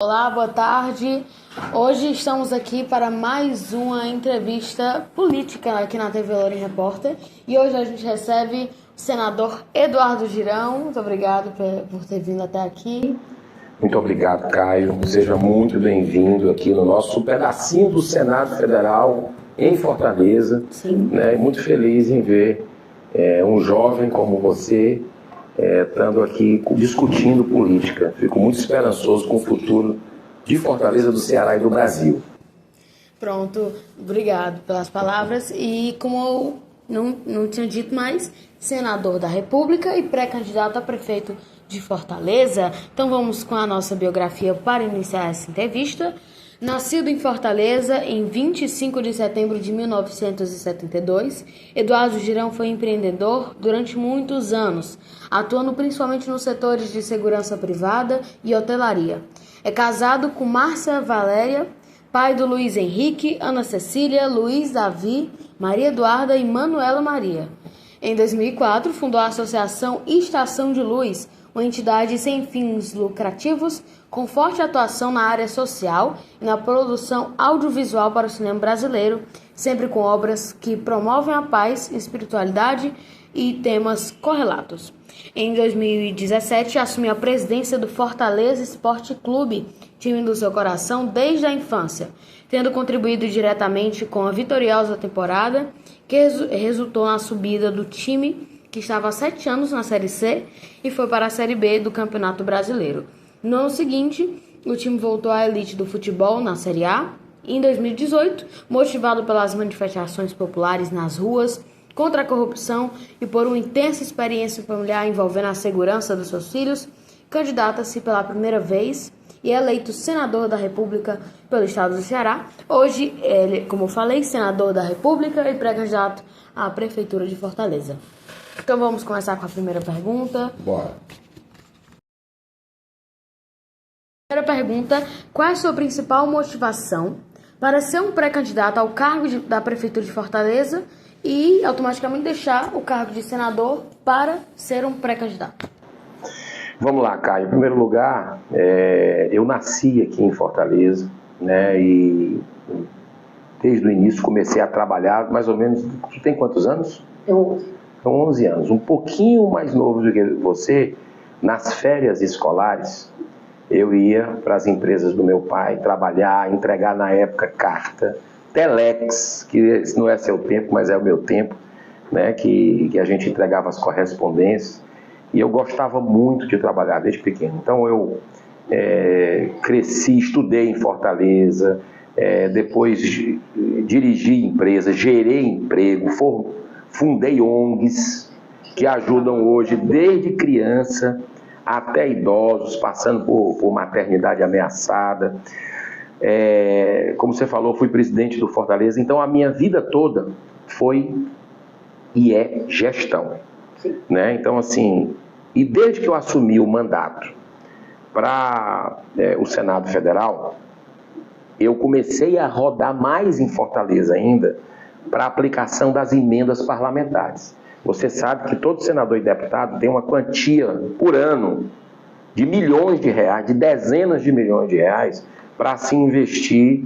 Olá, boa tarde. Hoje estamos aqui para mais uma entrevista política aqui na TV Louren Repórter. E hoje a gente recebe o senador Eduardo Girão. Muito obrigado por ter vindo até aqui. Muito obrigado, Caio. Seja muito bem-vindo aqui no nosso pedacinho do Senado Federal em Fortaleza. Sim. Muito feliz em ver um jovem como você estando aqui discutindo política. Fico muito esperançoso com o futuro de Fortaleza, do Ceará e do Brasil. Pronto, obrigado pelas palavras. E como eu não tinha dito mais, senador da República e pré-candidato a prefeito de Fortaleza. Então vamos com a nossa biografia para iniciar essa entrevista. Nascido em Fortaleza em 25 de setembro de 1972, Eduardo Girão foi empreendedor durante muitos anos, atuando principalmente nos setores de segurança privada e hotelaria. É casado com Márcia Valéria, pai do Luiz Henrique, Ana Cecília, Luiz Davi, Maria Eduarda e Manuela Maria. Em 2004, fundou a Associação Estação de Luz, uma entidade sem fins lucrativos, com forte atuação na área social e na produção audiovisual para o cinema brasileiro, sempre com obras que promovem a paz, espiritualidade e temas correlatos. Em 2017, assumiu a presidência do Fortaleza Esporte Clube, time do seu coração desde a infância, tendo contribuído diretamente com a vitoriosa temporada que resultou na subida do time, que estava há 7 anos na Série C e foi para a Série B do Campeonato Brasileiro. No ano seguinte, o time voltou à elite do futebol na Série A. Em 2018, motivado pelas manifestações populares nas ruas, contra a corrupção e por uma intensa experiência familiar envolvendo a segurança dos seus filhos, candidata-se pela primeira vez e é eleito senador da República pelo estado do Ceará. Hoje, ele, como eu falei, senador da República e pré-candidato à Prefeitura de Fortaleza. Então vamos começar com a primeira pergunta. Bora. Primeira pergunta: qual é a sua principal motivação para ser um pré-candidato ao cargo da Prefeitura de Fortaleza e automaticamente deixar o cargo de senador para ser um pré-candidato? Vamos lá, Caio. Em primeiro lugar, eu nasci aqui em Fortaleza, e desde o início comecei a trabalhar, mais ou menos. Tu tem quantos anos? Eu. São 11 anos, um pouquinho mais novo do que você. Nas férias escolares, eu ia para as empresas do meu pai trabalhar, entregar na época carta, telex, que não é seu tempo, mas é o meu tempo, que a gente entregava as correspondências. E eu gostava muito de trabalhar desde pequeno. Então eu cresci, estudei em Fortaleza, depois dirigi empresas, gerei emprego, fundei ONGs que ajudam hoje desde criança até idosos, passando por maternidade ameaçada. Como você falou, fui presidente do Fortaleza, então a minha vida toda foi e é gestão. Então, assim, e desde que eu assumi o mandato para o Senado Federal, eu comecei a rodar mais em Fortaleza ainda para a aplicação das emendas parlamentares. Você sabe que todo senador e deputado tem uma quantia por ano de milhões de reais, de dezenas de milhões de reais, para se investir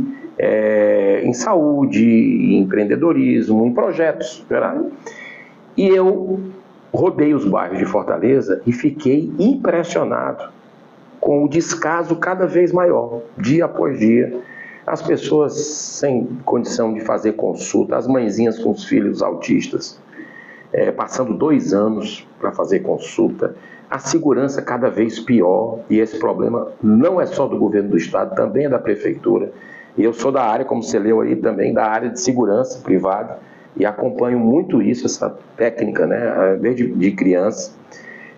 em saúde, em empreendedorismo, em projetos. E eu rodei os bairros de Fortaleza e fiquei impressionado com o descaso cada vez maior, dia após dia. As pessoas sem condição de fazer consulta, as mãezinhas com os filhos autistas, passando 2 anos para fazer consulta, a segurança cada vez pior, e esse problema não é só do governo do estado, também é da prefeitura. E eu sou da área, como você leu aí também, da área de segurança privada, e acompanho muito isso, essa técnica, desde criança.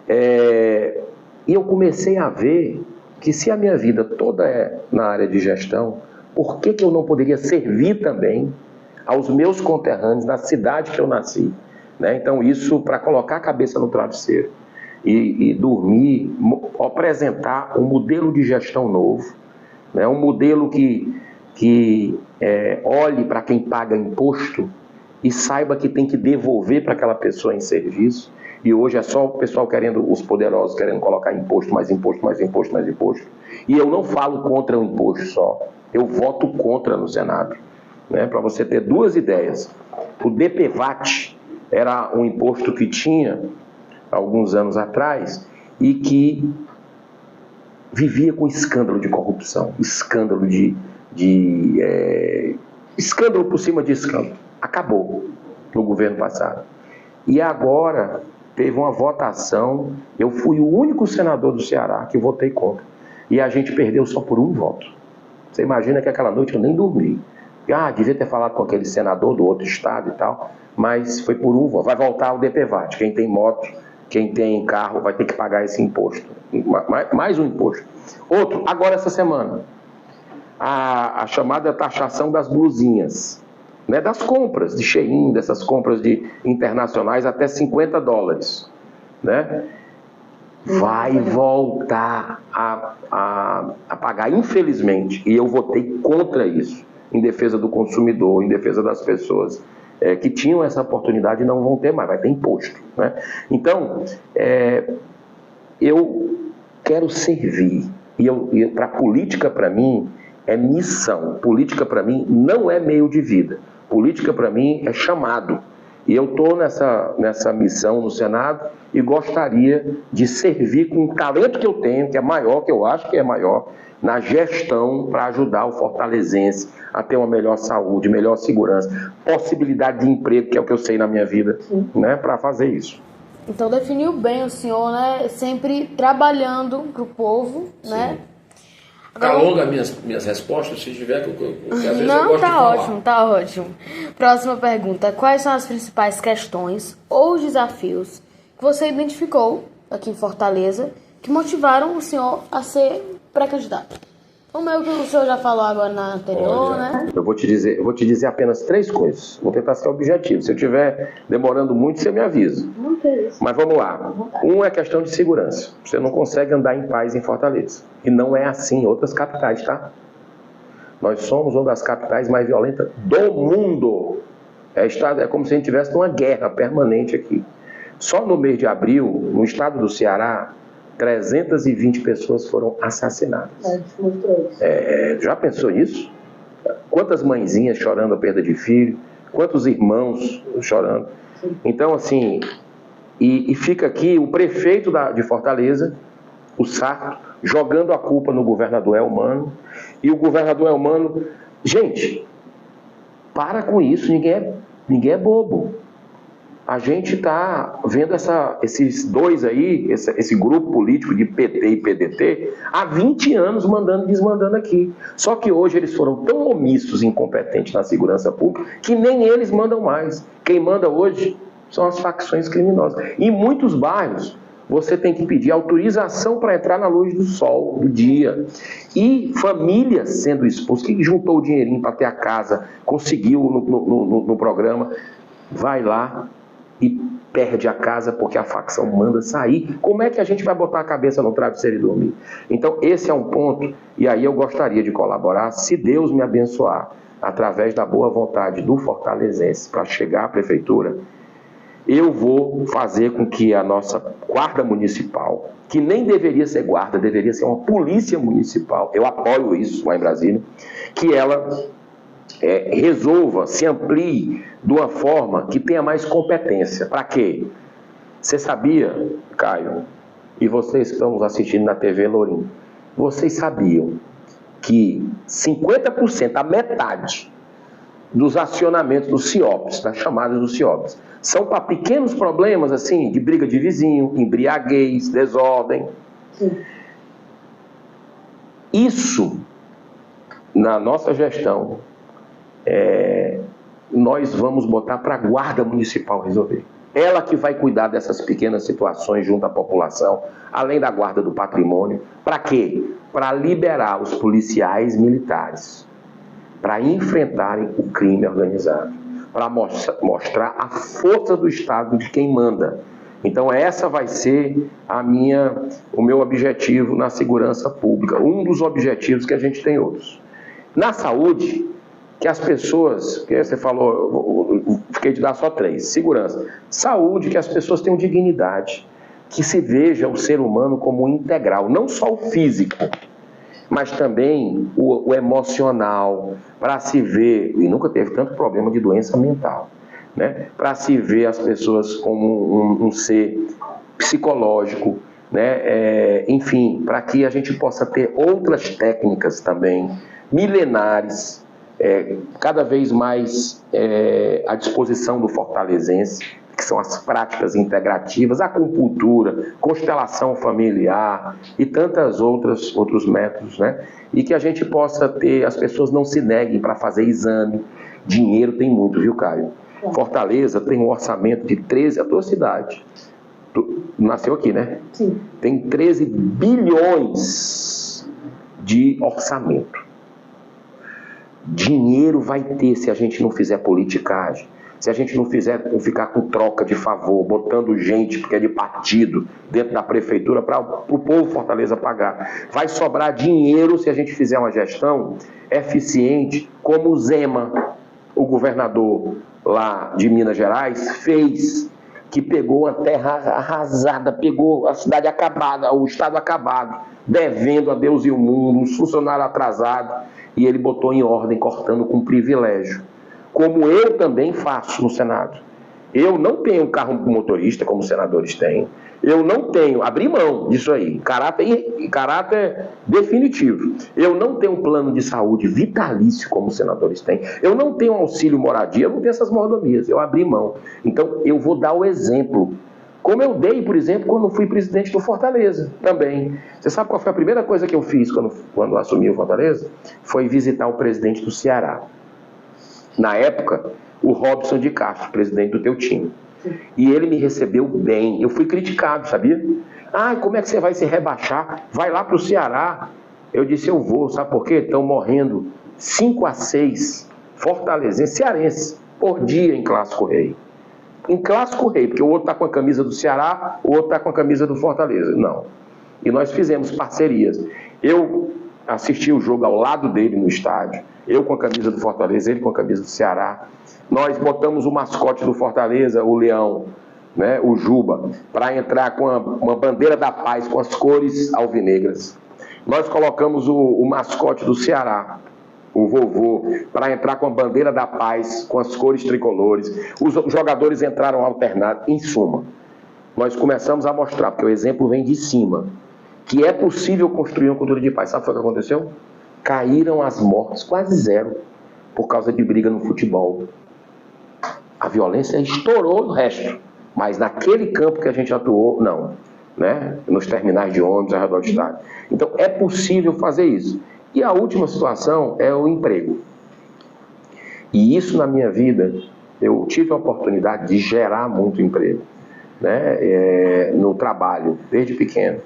E eu comecei a ver que se a minha vida toda é na área de gestão, por que eu não poderia servir também aos meus conterrâneos na cidade que eu nasci? Então isso, para colocar a cabeça no travesseiro e dormir, apresentar um modelo de gestão novo, um modelo que olhe para quem paga imposto e saiba que tem que devolver para aquela pessoa em serviço. E hoje é só o pessoal querendo, os poderosos querendo colocar imposto, mais imposto, mais imposto, mais imposto. E eu não falo contra o imposto só, eu voto contra no Senado. Né? Para você ter duas ideias. O DPVAT era um imposto que tinha, alguns anos atrás, e que vivia com escândalo de corrupção, escândalo escândalo por cima de escândalo. Acabou no governo passado. E agora teve uma votação, eu fui o único senador do Ceará que votei contra. E a gente perdeu só por um voto. Você imagina que aquela noite eu nem dormi. Devia ter falado com aquele senador do outro estado e tal, mas foi por um voto. Vai voltar o DPVAT. Quem tem moto, quem tem carro vai ter que pagar esse imposto. Mais um imposto. Outro, agora essa semana, a chamada taxação das blusinhas. Né, das compras de Shein, dessas compras internacionais até $50, né, vai voltar a pagar, infelizmente, e eu votei contra isso, em defesa do consumidor, em defesa das pessoas que tinham essa oportunidade e não vão ter mais, vai ter imposto. Né? Então, eu quero servir, e para política, para mim, é missão. Política, para mim, não é meio de vida. Política, para mim, é chamado. E eu estou nessa missão no Senado e gostaria de servir com o talento que eu tenho, que é maior, que eu acho que é maior, na gestão para ajudar o fortalezense a ter uma melhor saúde, melhor segurança, possibilidade de emprego, que é o que eu sei na minha vida, né, para fazer isso. Então definiu bem o senhor, né? Sempre trabalhando para o povo, né? Tá longa minhas respostas, se tiver que às vezes eu não, gosto de falar. Ótimo, tá ótimo. Próxima pergunta. Quais são as principais questões ou desafios que você identificou aqui em Fortaleza que motivaram o senhor a ser pré-candidato? Como é o que o senhor já falou agora na anterior, né? Eu vou te dizer apenas 3 coisas. Vou tentar ser objetivo. Se eu estiver demorando muito, você me avisa. Não tem isso. Mas vamos lá. Um é questão de segurança. Você não consegue andar em paz em Fortaleza. E não é assim em outras capitais, tá? Nós somos uma das capitais mais violentas do mundo. É como se a gente estivesse numa guerra permanente aqui. Só no mês de abril, no estado do Ceará, 320 pessoas foram assassinadas. Já pensou nisso? Quantas mãezinhas chorando a perda de filho? Quantos irmãos chorando? Então, assim, e fica aqui o prefeito de Fortaleza, o Sarto, jogando a culpa no governador Elmano. E o governador Elmano... Gente, para com isso, ninguém é bobo. A gente está vendo esses dois aí, esse grupo político de PT e PDT, há 20 anos mandando e desmandando aqui. Só que hoje eles foram tão omissos e incompetentes na segurança pública que nem eles mandam mais. Quem manda hoje são as facções criminosas. Em muitos bairros, você tem que pedir autorização para entrar na luz do sol, do dia. E famílias sendo expulsas, que juntou o dinheirinho para ter a casa, conseguiu no programa, vai lá e perde a casa porque a facção manda sair. Como é que a gente vai botar a cabeça no travesseiro e dormir? Então esse é um ponto, e aí eu gostaria de colaborar, se Deus me abençoar, através da boa vontade do fortalezense, para chegar à prefeitura, eu vou fazer com que a nossa guarda municipal, que nem deveria ser guarda, deveria ser uma polícia municipal, eu apoio isso lá em Brasília, que ela resolva, se amplie de uma forma que tenha mais competência. Para quê? Você sabia, Caio, e vocês que estão nos assistindo na TV Lourinho, vocês sabiam que 50%, a metade dos acionamentos dos CIOPs, das chamadas dos CIOPs, são para pequenos problemas assim, de briga de vizinho, embriaguez, desordem. Sim. Isso, na nossa gestão, nós vamos botar para a guarda municipal resolver. Ela que vai cuidar dessas pequenas situações junto à população, além da guarda do patrimônio. Para quê? Para liberar os policiais militares, para enfrentarem o crime organizado, para mostrar a força do Estado de quem manda. Então essa vai ser o meu objetivo na segurança pública, um dos objetivos que a gente tem outros. Na saúde, que as pessoas, que você falou, fiquei de dar só 3. Segurança. Saúde, que as pessoas tenham dignidade, que se veja o ser humano como integral, não só o físico, mas também o emocional, para se ver, e nunca teve tanto problema de doença mental, né? Para se ver as pessoas como um ser psicológico, né? Enfim, para que a gente possa ter outras técnicas também, milenares, cada vez mais à disposição do fortalezense, que são as práticas integrativas, a acupuntura, constelação familiar e tantos outros métodos, né? E que a gente possa ter, as pessoas não se neguem para fazer exame. Dinheiro tem muito, viu, Caio? Fortaleza tem um orçamento de 13, a tua cidade. Tu nasceu aqui, né? Sim. Tem 13 bilhões de orçamento. Dinheiro vai ter se a gente não fizer politicagem, se a gente não ficar com troca de favor, botando gente, porque é de partido, dentro da prefeitura para o povo Fortaleza pagar. Vai sobrar dinheiro se a gente fizer uma gestão eficiente, como o Zema, o governador lá de Minas Gerais, fez, que pegou a terra arrasada, pegou a cidade acabada, o estado acabado, devendo a Deus e o mundo, os funcionários atrasados, e ele botou em ordem, cortando com privilégio. Como eu também faço no Senado. Eu não tenho carro motorista, como os senadores têm. Eu não tenho, abri mão disso aí, caráter definitivo. Eu não tenho um plano de saúde vitalício, como os senadores têm. Eu não tenho auxílio moradia, eu não tenho essas mordomias, eu abri mão. Então, eu vou dar o exemplo. Como eu dei, por exemplo, quando fui presidente do Fortaleza, também. Você sabe qual foi a primeira coisa que eu fiz quando assumi o Fortaleza? Foi visitar o presidente do Ceará. Na época, o Robson de Castro, presidente do teu time. E ele me recebeu bem. Eu fui criticado, sabia? Como é que você vai se rebaixar? Vai lá para o Ceará. Eu disse, eu vou. Sabe por quê? Estão morrendo 5 a 6 fortalezenses, cearenses, por dia em Clássico Rei. Em Clássico Rei, porque o outro está com a camisa do Ceará, o outro está com a camisa do Fortaleza. Não. E nós fizemos parcerias. Eu assisti o jogo ao lado dele no estádio. Eu com a camisa do Fortaleza, ele com a camisa do Ceará. Nós botamos o mascote do Fortaleza, o leão, né, o Juba, para entrar com uma bandeira da paz, com as cores alvinegras. Nós colocamos o mascote do Ceará, o vovô, para entrar com a bandeira da paz, com as cores tricolores. Os jogadores entraram alternados. Em suma, nós começamos a mostrar, porque o exemplo vem de cima, que é possível construir uma cultura de paz. Sabe o que aconteceu? Caíram as mortes, quase zero, por causa de briga no futebol. A violência estourou no resto, mas naquele campo que a gente atuou, não, né? Nos terminais de ônibus, ao redor do estádio. Então, é possível fazer isso. E a última situação é o emprego. E isso, na minha vida, eu tive a oportunidade de gerar muito emprego, né? No trabalho, desde pequeno,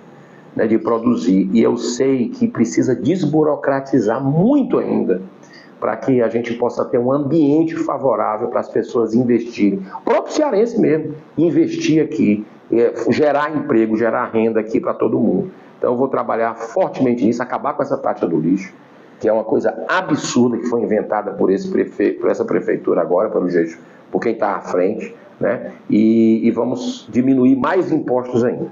né? De produzir. E eu sei que precisa desburocratizar muito ainda, para que a gente possa ter um ambiente favorável para as pessoas investirem. O próprio cearense mesmo, investir aqui, gerar emprego, gerar renda aqui para todo mundo. Então eu vou trabalhar fortemente nisso, acabar com essa taxa do lixo, que é uma coisa absurda que foi inventada por essa prefeitura agora, por quem está à frente, né? E vamos diminuir mais impostos ainda.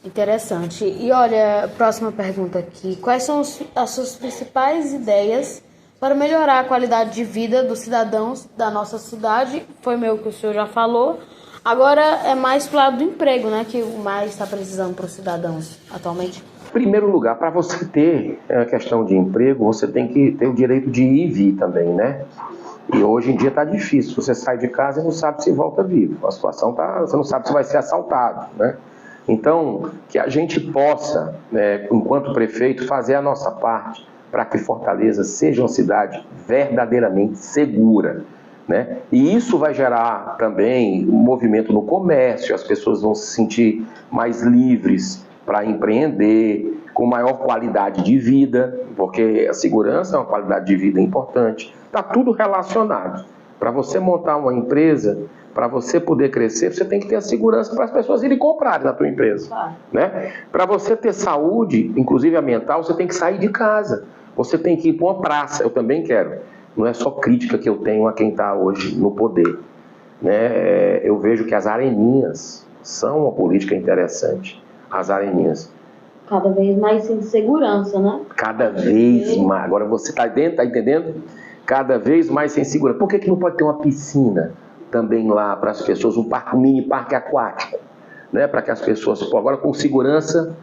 Interessante. E olha, próxima pergunta aqui. Quais são as suas principais ideias para melhorar a qualidade de vida dos cidadãos da nossa cidade? Foi meio que o senhor já falou. Agora é mais pro lado do emprego, né? Que o mais está precisando para os cidadãos atualmente. Em primeiro lugar, para você ter a questão de emprego, você tem que ter o direito de ir e vir também, né? E hoje em dia está difícil. Você sai de casa e não sabe se volta vivo. A situação tá, você não sabe se vai ser assaltado, né? Então, que a gente possa, enquanto prefeito, fazer a nossa parte para que Fortaleza seja uma cidade verdadeiramente segura, né? E isso vai gerar também um movimento no comércio, as pessoas vão se sentir mais livres para empreender, com maior qualidade de vida, porque a segurança é uma qualidade de vida importante. Está tudo relacionado. Para você montar uma empresa, para você poder crescer, você tem que ter a segurança para as pessoas irem comprar na tua empresa, né? Para você ter saúde, inclusive a mental, você tem que sair de casa. Você tem que ir para uma praça, eu também quero. não é só crítica que eu tenho a quem está hoje no poder, né? Eu vejo que as areninhas são uma política interessante. As areninhas. Cada vez mais sem segurança, né? Cada vez mais. Agora você está dentro, tá entendendo? Cada vez mais sem segurança. Por que não pode ter uma piscina também lá para as pessoas, um mini parque aquático, né? Para que as pessoas... Agora com segurança,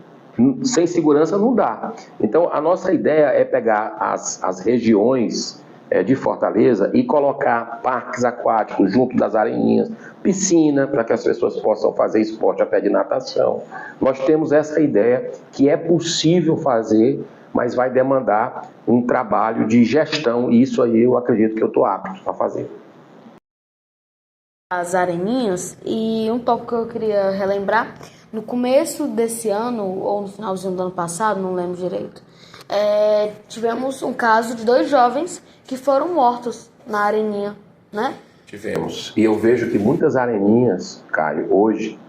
sem segurança não dá. Então a nossa ideia é pegar as regiões de Fortaleza e colocar parques aquáticos junto das areninhas, piscina para que as pessoas possam fazer esporte a pé de natação. Nós temos essa ideia que é possível fazer, mas vai demandar um trabalho de gestão, e isso aí eu acredito que eu estou apto a fazer. As areninhas, e um tópico que eu queria relembrar, no começo desse ano, ou no finalzinho do ano passado, não lembro direito, tivemos um caso de 2 jovens que foram mortos na areninha, né? Tivemos. E eu vejo que muitas areninhas, Caio, hoje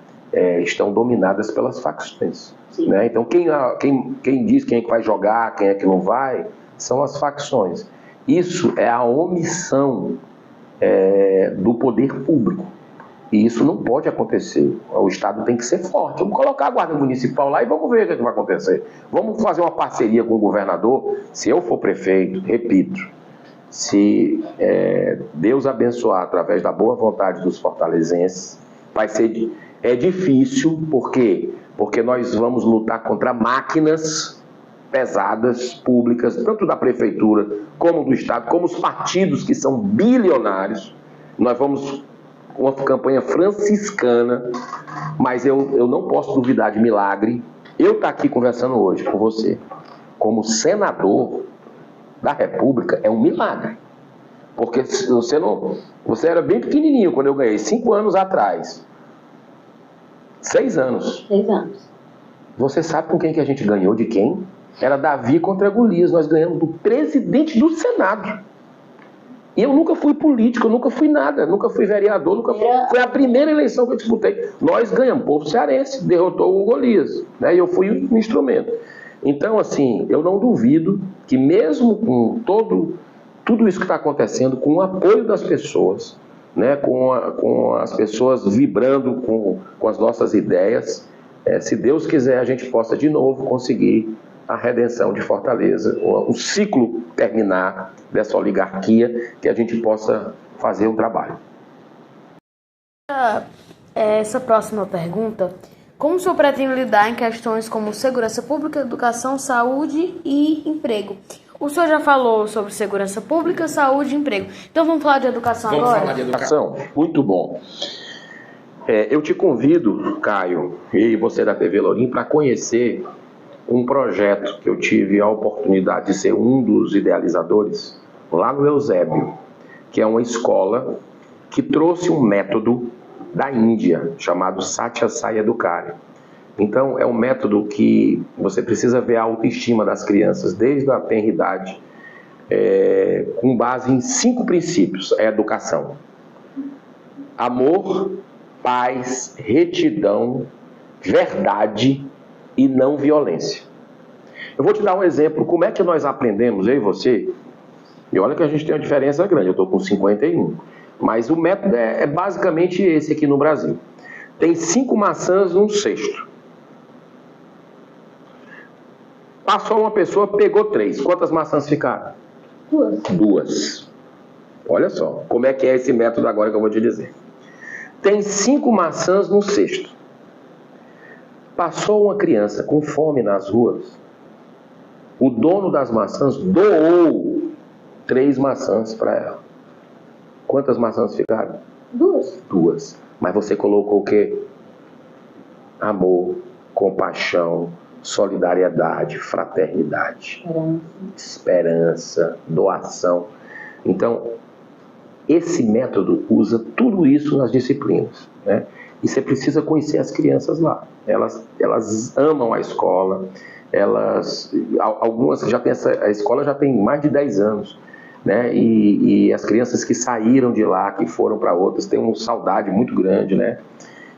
estão dominadas pelas facções. Né? Então quem diz quem é que vai jogar, quem é que não vai, são as facções. Isso é a omissão do poder público. E isso não pode acontecer. O Estado tem que ser forte. Vamos colocar a Guarda Municipal lá e vamos ver o que vai acontecer. Vamos fazer uma parceria com o governador. Se eu for prefeito, repito, se Deus abençoar através da boa vontade dos fortalezenses, vai ser difícil, por quê? Porque nós vamos lutar contra máquinas pesadas, públicas, tanto da prefeitura como do Estado, como os partidos que são bilionários. Nós vamos uma campanha franciscana, mas eu não posso duvidar de milagre. Eu estou aqui conversando hoje com você, como senador da República, é um milagre. Porque você era bem pequenininho quando eu ganhei, 5 anos atrás. 6 anos. 6 anos. Você sabe com quem que a gente ganhou? De quem? Era Davi contra Golias. Nós ganhamos do presidente do Senado. E eu nunca fui político, eu nunca fui nada, nunca fui vereador, foi a primeira eleição que eu disputei. Nós ganhamos, o povo cearense derrotou o Golias, né? E eu fui um instrumento. Então, assim, eu não duvido que mesmo com tudo isso que está acontecendo, com o apoio das pessoas, né? Com as pessoas vibrando com as nossas ideias, se Deus quiser, a gente possa de novo conseguir a redenção de Fortaleza, um ciclo terminar dessa oligarquia, que a gente possa fazer um trabalho. Essa próxima pergunta: como o senhor pretende lidar em questões como segurança pública, educação, saúde e emprego? O senhor já falou sobre segurança pública, saúde e emprego. Então vamos falar de educação agora? Vamos falar de educação. Muito bom. Eu te convido, Caio, e você da TV Lourim, para conhecer um projeto que eu tive a oportunidade de ser um dos idealizadores, lá no Eusébio, que é uma escola que trouxe um método da Índia, chamado Satya Sai Educare. Então, é um método que você precisa ver a autoestima das crianças desde a tenridade, com base em 5 princípios. É educação: amor, paz, retidão, verdade e não violência. Eu vou te dar um exemplo. Como é que nós aprendemos, eu e você? E olha que a gente tem uma diferença grande, eu estou com 51. Mas o método é basicamente esse aqui no Brasil. Tem 5 maçãs num cesto. Passou uma pessoa, pegou 3. Quantas maçãs ficaram? 2. Olha só, como é que é esse método agora que eu vou te dizer. Tem 5 maçãs num cesto. Passou uma criança com fome nas ruas, o dono das maçãs doou 3 maçãs para ela. Quantas maçãs ficaram? 2. Mas você colocou o quê? Amor, compaixão, solidariedade, fraternidade, esperança, doação. Então, esse método usa tudo isso nas disciplinas, né? E você precisa conhecer as crianças lá. Elas amam a escola. Algumas já têm a escola já tem mais de 10 anos, né? E as crianças que saíram de lá, que foram para outras, têm uma saudade muito grande, né?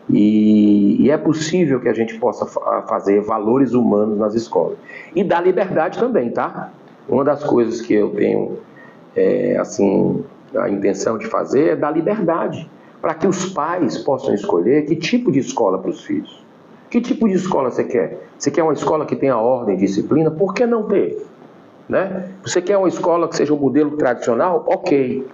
E é possível que a gente possa fazer valores humanos nas escolas. E dar liberdade também, tá? Uma das coisas que eu tenho assim, a intenção de fazer é dar liberdade para que os pais possam escolher que tipo de escola para os filhos. Que tipo de escola você quer? Você quer uma escola que tenha ordem e disciplina? Por que não ter? Né? Você quer uma escola que seja um modelo tradicional? Ok.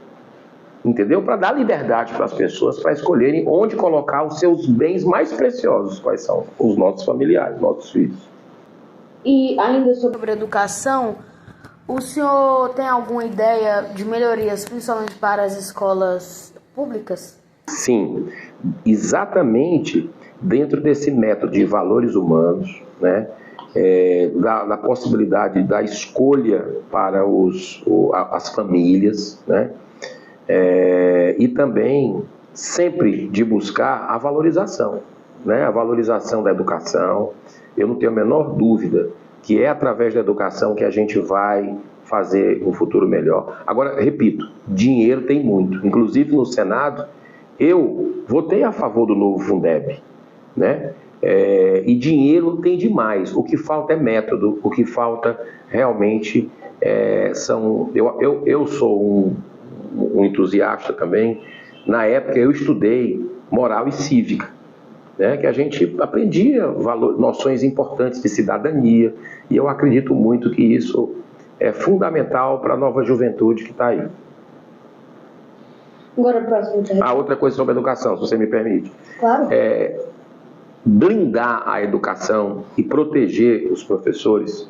Entendeu? Para dar liberdade para as pessoas para escolherem onde colocar os seus bens mais preciosos, quais são os nossos familiares, nossos filhos. E ainda sobre educação, o senhor tem alguma ideia de melhorias, principalmente para as escolas públicas? Sim, exatamente dentro desse método de valores humanos, né, da possibilidade da escolha para as famílias, né, e também sempre de buscar a valorização, né, a valorização da educação. Eu não tenho a menor dúvida que é através da educação que a gente vai fazer um futuro melhor. Agora, repito, dinheiro tem muito. Inclusive no Senado, eu votei a favor do novo Fundeb, né? E dinheiro tem demais. O que falta é método, o que falta realmente são... Eu sou um entusiasta também. Na época eu estudei moral e cívica, né? Que a gente aprendia noções importantes de cidadania, e eu acredito muito que isso é fundamental para a nova juventude que está aí. Agora, próximo. Outra coisa sobre a educação, se você me permite. Claro. Blindar a educação e proteger os professores,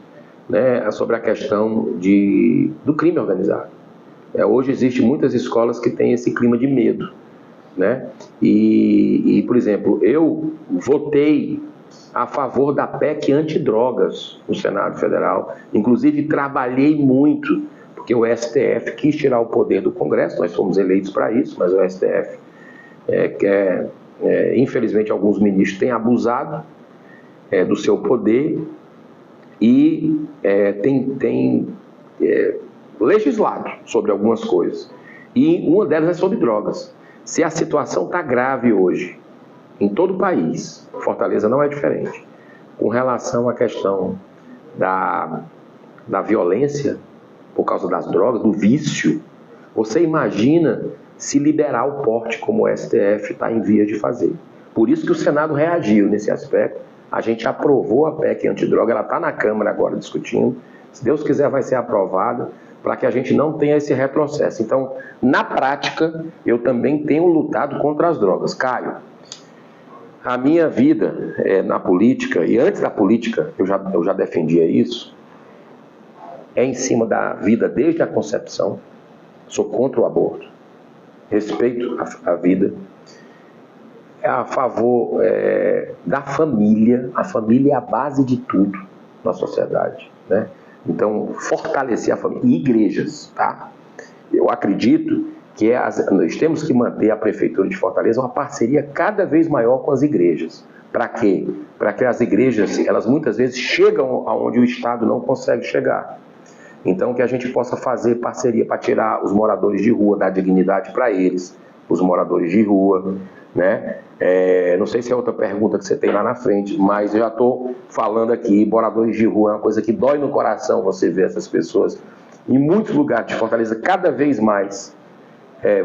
né, sobre a questão do crime organizado. Hoje existem muitas escolas que têm esse clima de medo, né? E, por exemplo, eu votei a favor da PEC antidrogas no Senado Federal. Inclusive, trabalhei muito, porque o STF quis tirar o poder do Congresso. Nós fomos eleitos para isso, mas o STF infelizmente, alguns ministros têm abusado do seu poder e tem legislado sobre algumas coisas. E uma delas é sobre drogas. Se a situação está grave hoje, em todo o país, Fortaleza não é diferente, com relação à questão da violência por causa das drogas, do vício, você imagina se liberar o porte como o STF está em via de fazer. Por isso que o Senado reagiu nesse aspecto. A gente aprovou a PEC antidroga, ela está na Câmara agora discutindo. Se Deus quiser vai ser aprovada, para que a gente não tenha esse retrocesso. Então, na prática, eu também tenho lutado contra as drogas. Caio, a minha vida na política, e antes da política eu já defendia isso, é em cima da vida desde a concepção. Sou contra o aborto, respeito a vida, a favor da família. A família é a base de tudo na sociedade, né? Então, fortalecer a família. E igrejas, tá? Eu acredito que nós temos que manter a Prefeitura de Fortaleza uma parceria cada vez maior com as igrejas. Para quê? Para que as igrejas, elas muitas vezes chegam aonde o Estado não consegue chegar. Então, que a gente possa fazer parceria para tirar os moradores de rua, dar dignidade para eles, os moradores de rua, né? Não sei se é outra pergunta que você tem lá na frente, mas eu já estou falando aqui. Moradores de rua é uma coisa que dói no coração você ver essas pessoas. Em muitos lugares de Fortaleza, cada vez mais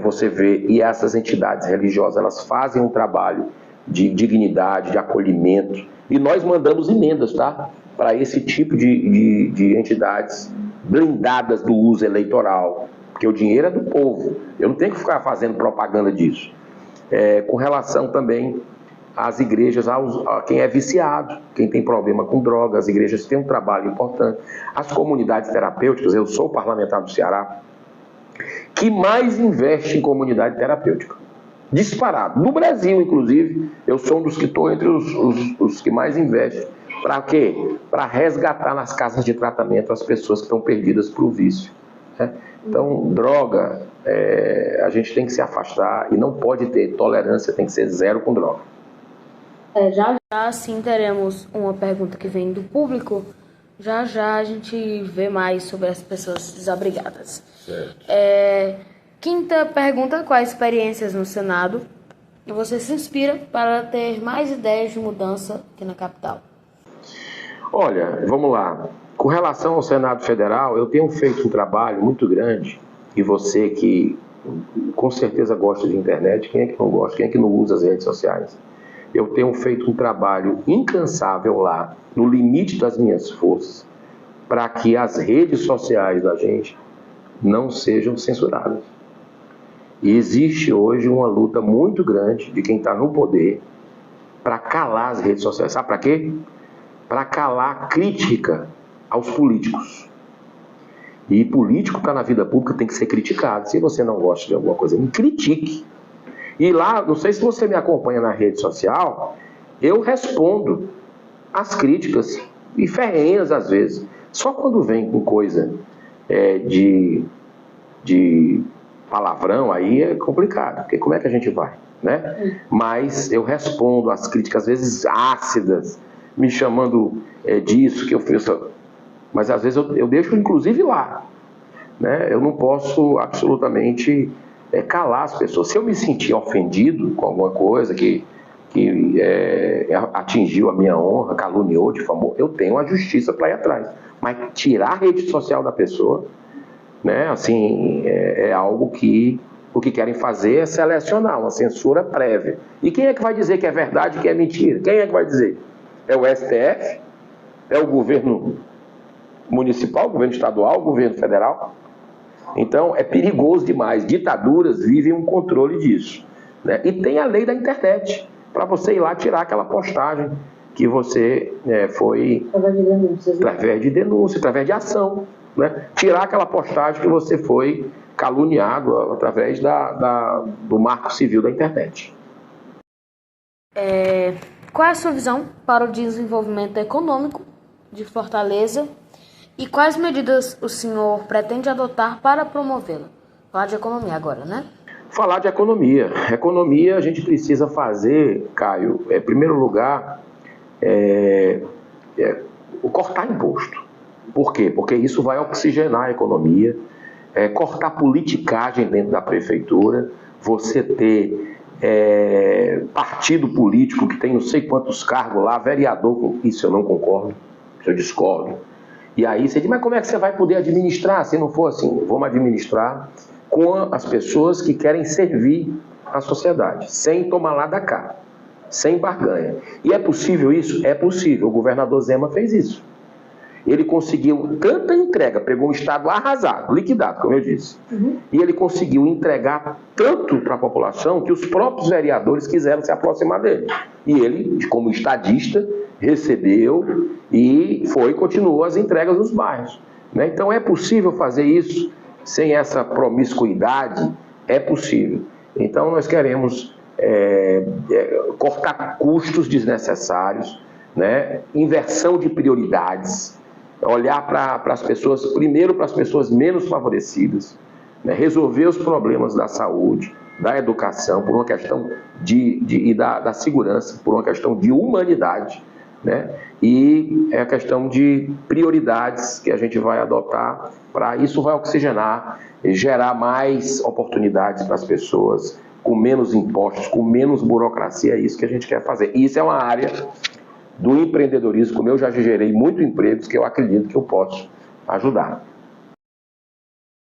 você vê, e essas entidades religiosas, elas fazem um trabalho de dignidade, de acolhimento, e nós mandamos emendas, tá? Para esse tipo de entidades blindadas do uso eleitoral, porque o dinheiro é do povo, eu não tenho que ficar fazendo propaganda disso. Com relação também às igrejas, a quem é viciado, quem tem problema com drogas, as igrejas têm um trabalho importante. As comunidades terapêuticas, eu sou parlamentar do Ceará, que mais investe em comunidade terapêutica, disparado. No Brasil, inclusive, eu sou um dos que estou entre os que mais investem. Para quê? Para resgatar nas casas de tratamento as pessoas que estão perdidas para o vício, né? Então, droga, a gente tem que se afastar e não pode ter tolerância, tem que ser zero com droga. Já sim teremos uma pergunta que vem do público. Já a gente vê mais sobre as pessoas desabrigadas. Certo. Quinta pergunta: quais experiências no Senado você se inspira para ter mais ideias de mudança aqui na capital? Olha, vamos lá. Com relação ao Senado Federal, eu tenho feito um trabalho muito grande e você que com certeza gosta de internet, quem é que não gosta, quem é que não usa as redes sociais? Eu tenho feito um trabalho incansável lá, no limite das minhas forças, para que as redes sociais da gente não sejam censuradas. E existe hoje uma luta muito grande de quem está no poder para calar as redes sociais. Sabe para quê? Para calar a crítica aos políticos. E político está na vida pública, tem que ser criticado. Se você não gosta de alguma coisa, me critique. E lá, não sei se você me acompanha na rede social, eu respondo as críticas, e ferrenhas às vezes. Só quando vem com coisa de palavrão, aí é complicado, porque como é que a gente vai, né? Mas eu respondo as críticas, às vezes ácidas, me chamando disso, que eu fiz. Mas às vezes eu deixo inclusive lá, né? Eu não posso absolutamente calar as pessoas. Se eu me sentir ofendido com alguma coisa que atingiu a minha honra, caluniou, difamou, eu tenho a justiça para ir atrás. Mas tirar a rede social da pessoa, né, assim, é algo que o que querem fazer é selecionar, uma censura prévia. E quem é que vai dizer que é verdade e que é mentira? Quem é que vai dizer? É o STF? É o governo municipal, o governo estadual, o governo federal? Então, é perigoso demais. Ditaduras vivem um controle disso, né? E tem a lei da internet, para você ir lá tirar aquela postagem que você foi... Através de denúncias. Né? Através de denúncia, através de ação. Né? Tirar aquela postagem que você foi caluniado através do marco civil da internet. Qual é a sua visão para o desenvolvimento econômico de Fortaleza e quais medidas o senhor pretende adotar para promovê-la? Falar de economia agora, né? Falar de economia. Economia a gente precisa fazer, Caio, em primeiro lugar, cortar imposto. Por quê? Porque isso vai oxigenar a economia, cortar politicagem dentro da prefeitura, você ter partido político que tem não sei quantos cargos lá, vereador, isso eu não concordo, isso eu discordo. E aí você diz, mas como é que você vai poder administrar se não for assim? Vamos administrar com as pessoas que querem servir a sociedade, sem tomar lá da cá, sem barganha. E é possível isso? É possível. O governador Zema fez isso. Ele conseguiu tanta entrega, pegou um estado arrasado, liquidado, como eu disse. E ele conseguiu entregar tanto para a população que os próprios vereadores quiseram se aproximar dele. E ele, como estadista, recebeu e continuou as entregas nos bairros. Né? Então é possível fazer isso sem essa promiscuidade? É possível. Então nós queremos cortar custos desnecessários, né? Inversão de prioridades, olhar para as pessoas, primeiro para as pessoas menos favorecidas, né? Resolver os problemas da saúde, da educação, por uma questão e da segurança, por uma questão de humanidade, né? E é a questão de prioridades que a gente vai adotar, para isso vai oxigenar e gerar mais oportunidades para as pessoas, com menos impostos, com menos burocracia. É isso que a gente quer fazer. E isso é uma área do empreendedorismo, como eu já gerei muitos empregos, que eu acredito que eu posso ajudar.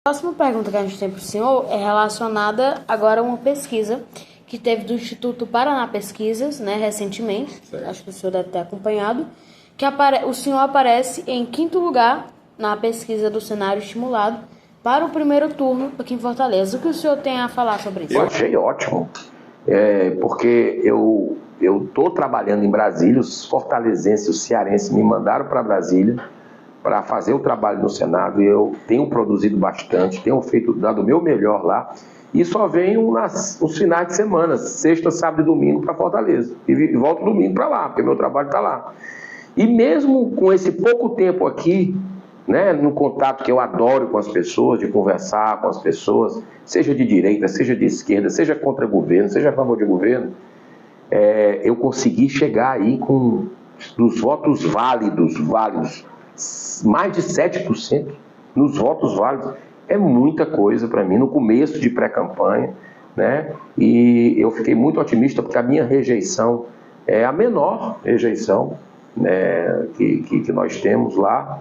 A próxima pergunta que a gente tem para o senhor é relacionada agora a uma pesquisa que teve do Instituto Paraná Pesquisas, né, recentemente, acho que o senhor deve ter acompanhado, que o senhor aparece em 5º lugar na pesquisa do cenário estimulado para o primeiro turno aqui em Fortaleza. O que o senhor tem a falar sobre isso? Eu achei ótimo, porque eu estou trabalhando em Brasília, os fortalezenses, os cearenses me mandaram para Brasília para fazer o trabalho no Senado, e eu tenho produzido bastante, tenho dado o meu melhor lá, e só venho nos finais de semana, sexta, sábado e domingo para Fortaleza, e volto domingo para lá, porque meu trabalho está lá. E mesmo com esse pouco tempo aqui, né, no contato que eu adoro com as pessoas, de conversar com as pessoas, seja de direita, seja de esquerda, seja contra governo, seja a favor de governo, eu consegui chegar aí com dos votos válidos, mais de 7% nos votos válidos. É muita coisa para mim, no começo de pré-campanha, né? E eu fiquei muito otimista, porque a minha rejeição é a menor rejeição, né, que nós temos lá,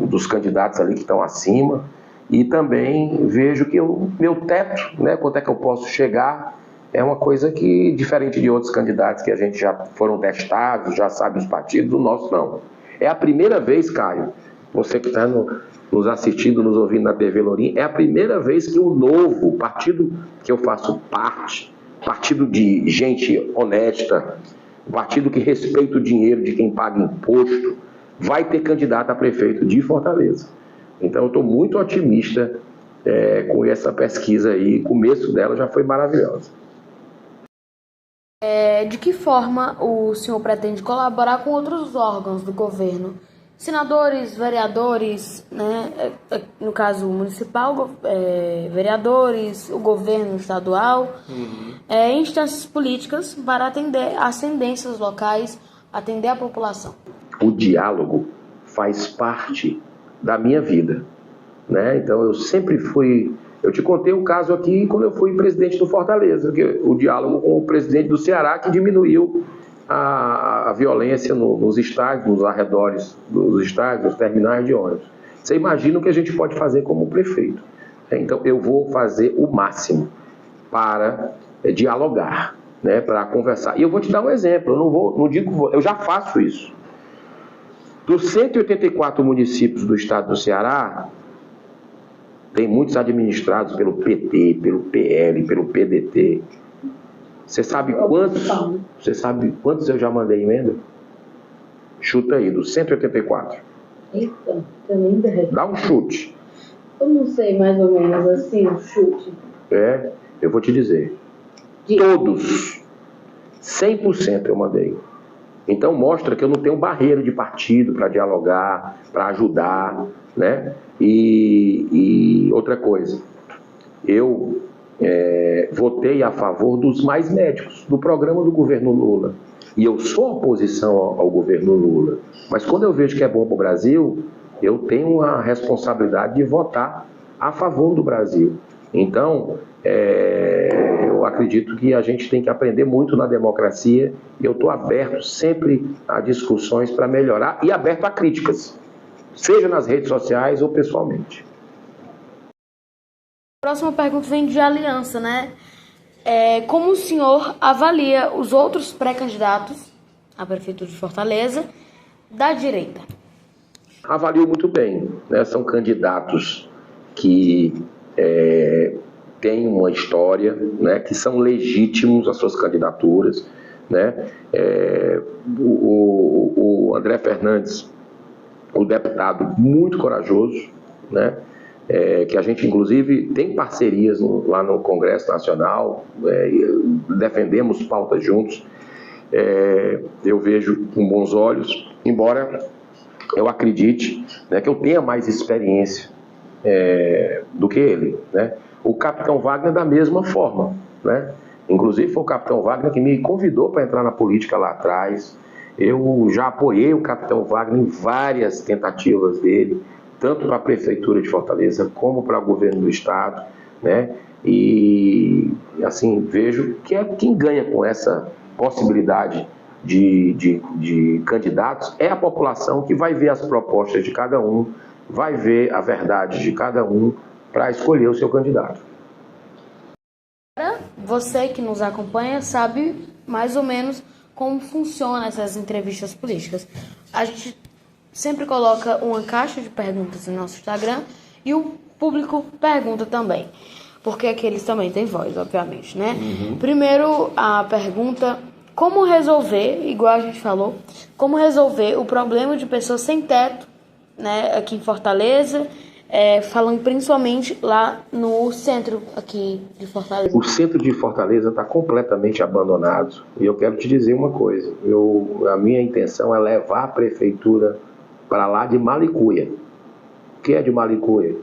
dos candidatos ali que estão acima. E também vejo que o meu teto, né, quanto é que eu posso chegar, é uma coisa que, diferente de outros candidatos que a gente já foram testados, já sabe os partidos, o nosso não. É a primeira vez, Caio, você que está nos assistindo, nos ouvindo na TV Lourinhã, é a primeira vez que o novo partido que eu faço parte, partido de gente honesta, partido que respeita o dinheiro de quem paga imposto, vai ter candidato a prefeito de Fortaleza. Então eu estou muito otimista com essa pesquisa aí, o começo dela já foi maravilhosa. De que forma o senhor pretende colaborar com outros órgãos do governo? Senadores, vereadores, né? No caso municipal, vereadores, o governo estadual, instâncias políticas para atender as tendências locais, atender a população. O diálogo faz parte da minha vida, né? Então eu sempre fui... Eu te contei um caso aqui quando eu fui presidente do Fortaleza, o diálogo com o presidente do Ceará, que diminuiu a violência nos estádios, nos arredores dos estádios, nos terminais de ônibus. Você imagina o que a gente pode fazer como prefeito. Então eu vou fazer o máximo para dialogar, né, para conversar. E eu vou te dar um exemplo, eu já faço isso. Dos 184 municípios do estado do Ceará, tem muitos administrados pelo PT, pelo PL, pelo PDT. Você sabe quantos eu já mandei emenda? Chuta aí, dos 184. Eita, também derrete. Dá um chute. Eu não sei, mais ou menos assim, um chute. Eu vou te dizer. Todos, 100% eu mandei. Então mostra que eu não tenho barreira de partido para dialogar, para ajudar, né? E outra coisa, eu votei a favor dos mais médicos, do programa do governo Lula. E eu sou oposição ao governo Lula. Mas quando eu vejo que é bom para o Brasil, eu tenho a responsabilidade de votar a favor do Brasil. Então, eu acredito que a gente tem que aprender muito na democracia e eu estou aberto sempre a discussões para melhorar e aberto a críticas, seja nas redes sociais ou pessoalmente. A próxima pergunta vem de aliança, né? Como o senhor avalia os outros pré-candidatos à prefeitura de Fortaleza da direita? Avalio muito bem, né? São candidatos que têm uma história, né? Que são legítimos as suas candidaturas, né? O André Fernandes, o deputado muito corajoso, né? Que a gente inclusive tem parcerias lá no Congresso Nacional, defendemos pautas juntos. Eu vejo com bons olhos, embora eu acredite, né, que eu tenha mais experiência do que ele, né? O capitão Wagner da mesma forma, né? Inclusive foi o capitão Wagner que me convidou para entrar na política lá atrás. Eu já apoiei o capitão Wagner em várias tentativas dele, tanto para a Prefeitura de Fortaleza como para o governo do Estado, né? E, assim, vejo que quem ganha com essa possibilidade de candidatos é a população que vai ver as propostas de cada um, vai ver a verdade de cada um para escolher o seu candidato. Você que nos acompanha sabe mais ou menos como funcionam essas entrevistas políticas. A gente sempre coloca uma caixa de perguntas no nosso Instagram e o público pergunta também, porque aqui eles também têm voz, obviamente, né? Primeiro, a pergunta: como resolver, igual a gente falou, como resolver o problema de pessoas sem teto, né, aqui em Fortaleza, falando principalmente lá no centro aqui de Fortaleza. O centro de Fortaleza está completamente abandonado. E eu quero te dizer uma coisa: a minha intenção é levar a prefeitura para lá de Malicuia. O que é de Malicuia?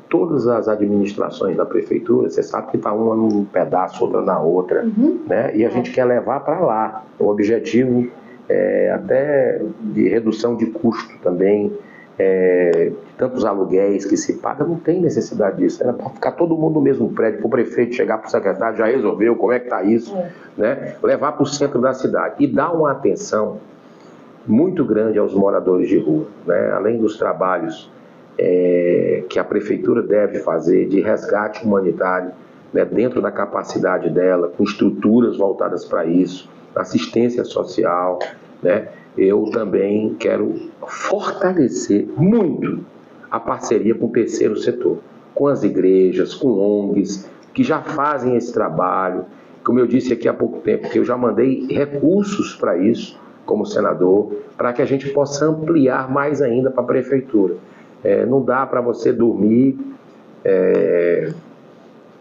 Todas as administrações da prefeitura, você sabe que está uma num pedaço, outra na outra, né? E a gente quer levar para lá. O objetivo até de redução de custo também, tantos aluguéis que se paga, não tem necessidade disso. Era para ficar todo mundo no mesmo prédio, para o prefeito chegar para o secretário, já resolveu, como é que está isso, né? Levar para o centro da cidade e dar uma atenção muito grande aos moradores de rua, né? Além dos trabalhos que a prefeitura deve fazer de resgate humanitário, né, dentro da capacidade dela, com estruturas voltadas para isso, assistência social, né? Eu também quero fortalecer muito a parceria com o terceiro setor, com as igrejas, com ONGs, que já fazem esse trabalho. Como eu disse aqui há pouco tempo, que eu já mandei recursos para isso, como senador, para que a gente possa ampliar mais ainda para a prefeitura. Não dá para você dormir,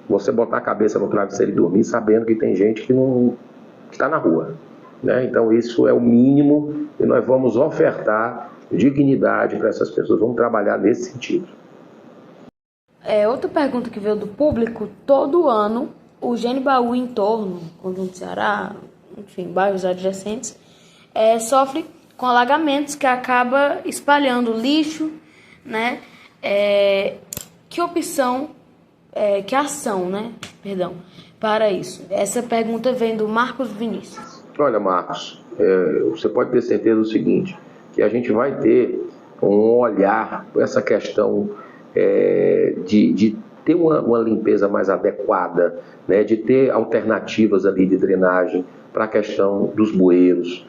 você botar a cabeça no travesseiro e dormir sabendo que tem gente que está na rua, né? Então isso é o mínimo e nós vamos ofertar dignidade para essas pessoas, vamos trabalhar nesse sentido. Outra pergunta que veio do público: todo ano o Genibaú em torno, Conjunto Ceará, enfim, bairros adjacentes, sofre com alagamentos que acaba espalhando lixo, né? Que opção, que ação, né? Perdão, para isso? Essa pergunta vem do Marcos Vinícius. Olha, Marcos, você pode ter certeza do seguinte, que a gente vai ter um olhar para essa questão de ter uma limpeza mais adequada, né, de ter alternativas ali de drenagem para a questão dos bueiros.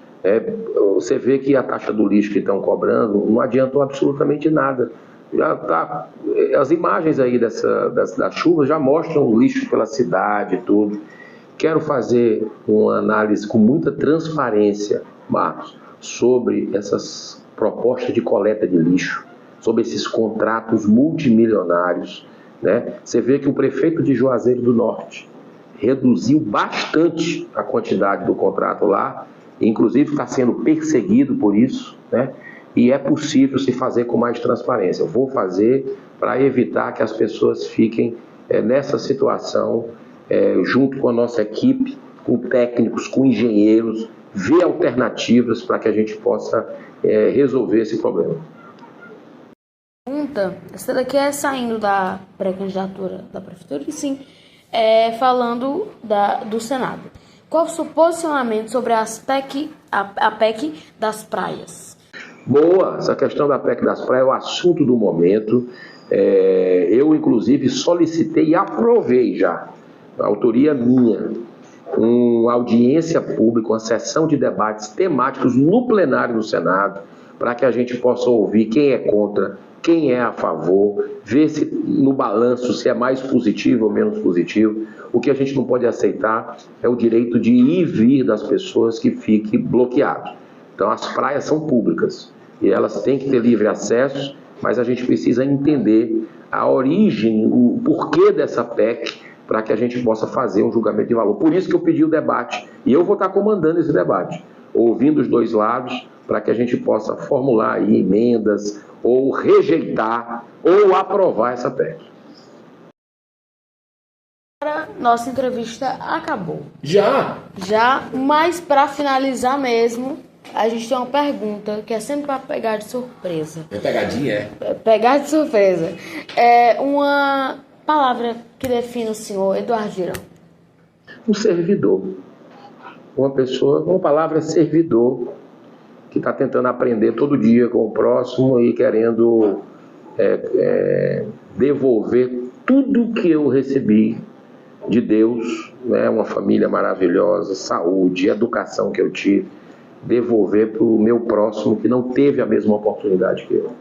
Você vê que a taxa do lixo que estão cobrando não adiantou absolutamente nada. Já tá, as imagens aí das chuvas já mostram o lixo pela cidade e tudo. Quero fazer uma análise com muita transparência, Marcos, sobre essas propostas de coleta de lixo, sobre esses contratos multimilionários, né? Você vê que o prefeito de Juazeiro do Norte reduziu bastante a quantidade do contrato lá, inclusive está sendo perseguido por isso, né? E é possível se fazer com mais transparência. Eu vou fazer para evitar que as pessoas fiquem nessa situação, junto com a nossa equipe, com técnicos, com engenheiros, ver alternativas para que a gente possa resolver esse problema. Essa daqui é saindo da pré-candidatura da prefeitura e sim falando do Senado. Qual o seu posicionamento sobre a PEC das praias? Boa, essa questão da PEC das praias é o assunto do momento. Eu, inclusive, solicitei e aprovei já, a autoria minha, uma audiência pública, uma sessão de debates temáticos no plenário do Senado, para que a gente possa ouvir quem é contra, quem é a favor, ver se no balanço se é mais positivo ou menos positivo. O que a gente não pode aceitar é o direito de ir e vir das pessoas que fique bloqueado. Então as praias são públicas e elas têm que ter livre acesso, mas a gente precisa entender a origem, o porquê dessa PEC, para que a gente possa fazer um julgamento de valor. Por isso que eu pedi o debate, e eu vou estar comandando esse debate, ouvindo os dois lados, para que a gente possa formular aí emendas, ou rejeitar, ou aprovar essa PEC. Nossa entrevista acabou. Já? Já, mas para finalizar mesmo, a gente tem uma pergunta que é sempre para pegar de surpresa. É pegadinha, Pegar de surpresa. Uma palavra que define o senhor Eduardo Girão. Um servidor. Uma palavra servidor, que está tentando aprender todo dia com o próximo e querendo devolver tudo que eu recebi de Deus, né? Uma família maravilhosa, saúde, educação que eu tive, devolver para o meu próximo que não teve a mesma oportunidade que eu.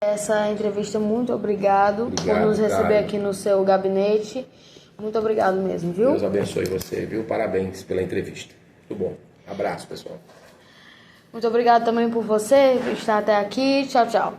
Essa entrevista, muito obrigado por nos receber aqui no seu gabinete. Muito obrigado mesmo, viu? Deus abençoe você, viu? Parabéns pela entrevista. Muito bom. Abraço, pessoal. Muito obrigado também por você estar até aqui. Tchau, tchau.